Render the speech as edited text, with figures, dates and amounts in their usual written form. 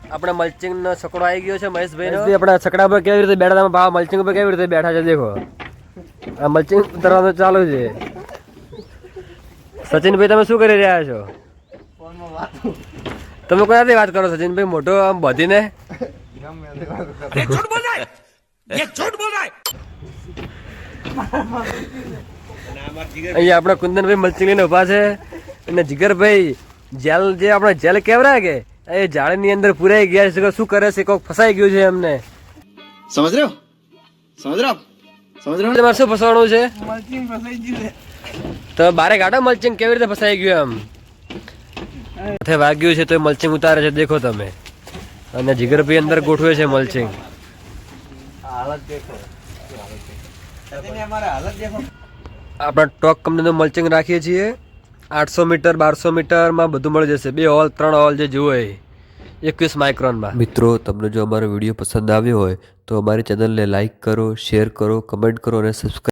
આપણે મલ્ચિંગ નો છકડો આવી ગયો છે મહેશભાઈ નો આપણા છકડા પર કેવી રીતે બેઠા તમે ભાવ મલ્ચિંગ પર કેવી રીતે બેઠા છે દેખો આ મલ્ચિંગ ઉતરવાનું ચાલુ છે સચિનભાઈ તમે શું કરી રહ્યા છો તમે કોનાથી વાત કરો સચિનભાઈ મોટો આમ બધીને અહીંયા આપણે કુંદનભાઈ મલ્ચિંગ લઈને ઉભા છે અને જીગરભાઈ જેલ જે આપણે જેલ કેવરાય કે એ જાળની અંદર પુરાઈ ગયા છે શું કરે છે કોક ફસાઈ ગયું છે એમને સમજ રહ્યો તમારે શું ફસવાનું છે તો બારે ગાડા મલ્ચિંગ કેવી રીતે ફસાઈ ગયું એમ માથે વાગ્યું છે તો મલ્ચિંગ ઉતારે છે દેખો તમે અને જીગરભાઈ અંદર ગોઠવે છે મલ્ચિંગ આપણે ટોક કંપનીનું મલ્ચિંગ રાખીએ છીએ 800 મીટર 1200 મીટરમાં બધું મળી જશે 2 હોલ 3 હોલ જે જુઓ એ 21 માઇક્રોનમાં મિત્રો તમને જો અમારો વિડીયો પસંદ આવ્યો હોય તો અમારી ચેનલને લાઈક કરો શેર કરો કમેન્ટ કરો અને સબસ્ક્રાઈબ